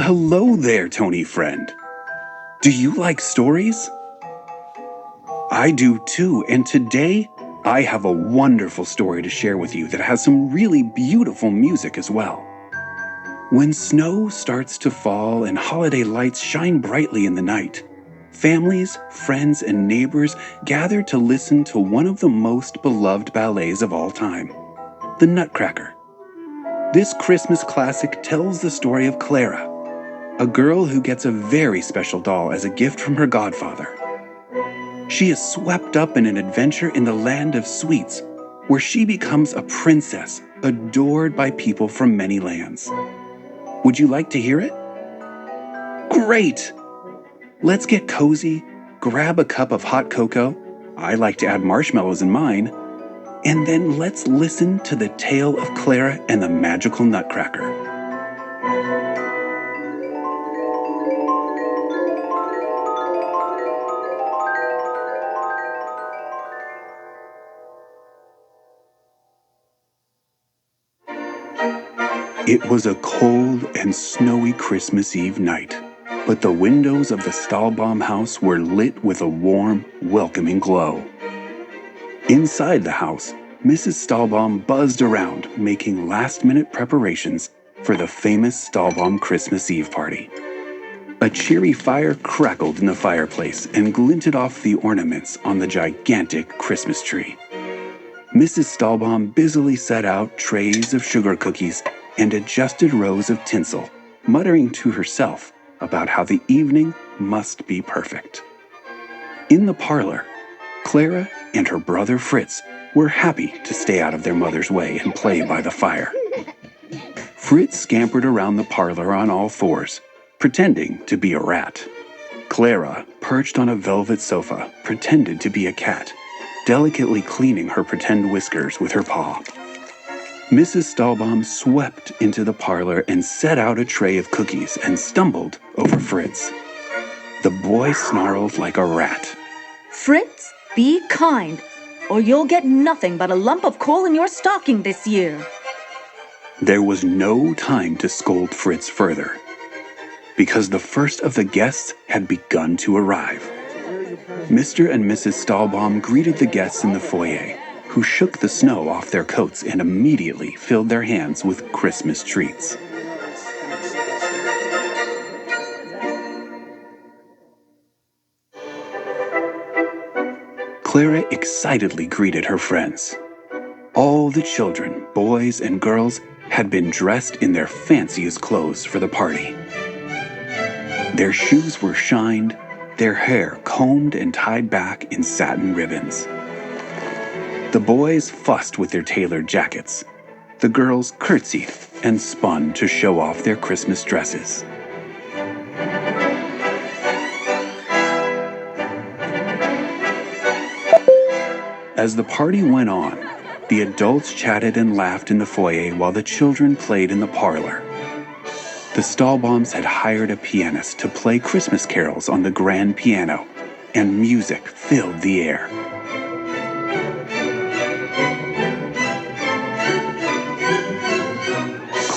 Hello there, Tonie friend. Do you like stories? I do too, and today I have a wonderful story to share with you that has some really beautiful music as well. When snow starts to fall and holiday lights shine brightly in the night, families, friends, and neighbors gather to listen to one of the most beloved ballets of all time, the Nutcracker. This Christmas classic tells the story of Clara, a girl who gets a very special doll as a gift from her godfather. She is swept up in an adventure in the land of sweets, where she becomes a princess adored by people from many lands. Would you like to hear it? Great! Let's get cozy, grab a cup of hot cocoa, I like to add marshmallows in mine, and then let's listen to the tale of Clara and the magical Nutcracker. It was a cold and snowy Christmas Eve night, but the windows of the Stahlbaum house were lit with a warm, welcoming glow. Inside the house, Mrs. Stahlbaum buzzed around, making last-minute preparations for the famous Stahlbaum Christmas Eve party. A cheery fire crackled in the fireplace and glinted off the ornaments on the gigantic Christmas tree. Mrs. Stahlbaum busily set out trays of sugar cookies and adjusted rows of tinsel, muttering to herself about how the evening must be perfect. In the parlor, Clara and her brother Fritz were happy to stay out of their mother's way and play by the fire. Fritz scampered around the parlor on all fours, pretending to be a rat. Clara, perched on a velvet sofa, pretended to be a cat, delicately cleaning her pretend whiskers with her paw. Mrs. Stahlbaum swept into the parlor and set out a tray of cookies and stumbled over Fritz. The boy snarled like a rat. Fritz, be kind, or you'll get nothing but a lump of coal in your stocking this year. There was no time to scold Fritz further, because the first of the guests had begun to arrive. Mr. and Mrs. Stahlbaum greeted the guests in the foyer, who shook the snow off their coats and immediately filled their hands with Christmas treats. Clara excitedly greeted her friends. All the children, boys and girls, had been dressed in their fanciest clothes for the party. Their shoes were shined, their hair combed and tied back in satin ribbons. The boys fussed with their tailored jackets. The girls curtsied and spun to show off their Christmas dresses. As the party went on, the adults chatted and laughed in the foyer while the children played in the parlor. The Stahlbaums had hired a pianist to play Christmas carols on the grand piano, and music filled the air.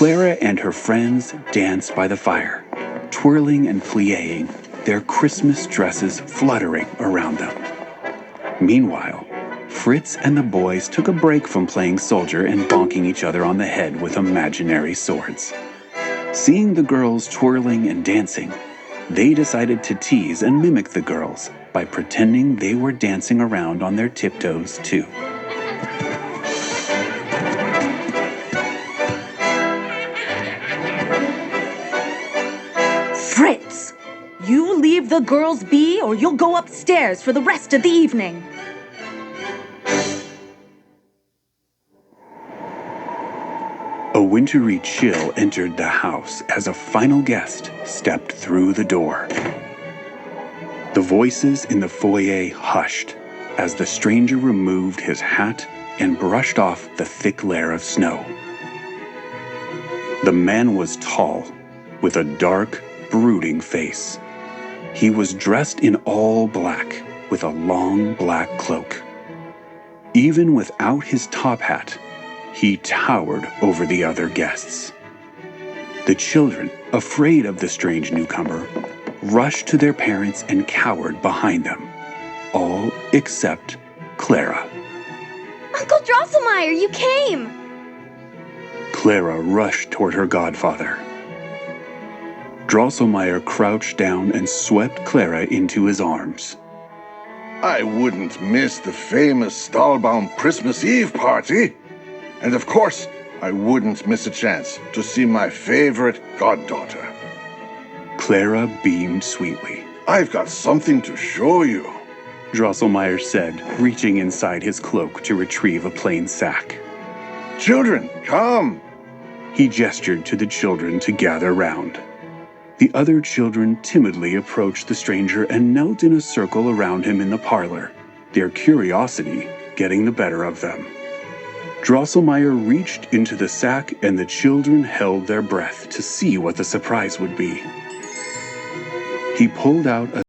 Clara and her friends danced by the fire, twirling and plie-ing, their Christmas dresses fluttering around them. Meanwhile, Fritz and the boys took a break from playing soldier and bonking each other on the head with imaginary swords. Seeing the girls twirling and dancing, they decided to tease and mimic the girls by pretending they were dancing around on their tiptoes too. Fritz, you leave the girls be or you'll go upstairs for the rest of the evening. A wintry chill entered the house as a final guest stepped through the door. The voices in the foyer hushed as the stranger removed his hat and brushed off the thick layer of snow. The man was tall, with a dark, brooding face. He was dressed in all black, with a long black cloak. Even without his top hat, he towered over the other guests. The children, afraid of the strange newcomer, rushed to their parents and cowered behind them, all except Clara. Uncle Drosselmeyer, you came! Clara rushed toward her godfather. Drosselmeyer crouched down and swept Clara into his arms. I wouldn't miss the famous Stahlbaum Christmas Eve party. And of course, I wouldn't miss a chance to see my favorite goddaughter. Clara beamed sweetly. I've got something to show you, Drosselmeyer said, reaching inside his cloak to retrieve a plain sack. Children, come! He gestured to the children to gather round. The other children timidly approached the stranger and knelt in a circle around him in the parlor, their curiosity getting the better of them. Drosselmeyer reached into the sack and the children held their breath to see what the surprise would be. He pulled out a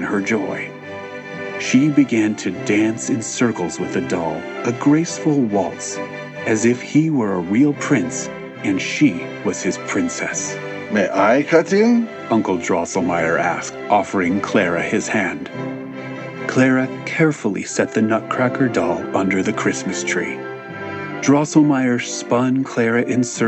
her joy. She began to dance in circles with the doll, a graceful waltz, as if he were a real prince and she was his princess. May I cut in? Uncle Drosselmeyer asked, offering Clara his hand. Clara carefully set the Nutcracker doll under the Christmas tree. Drosselmeyer spun Clara in circles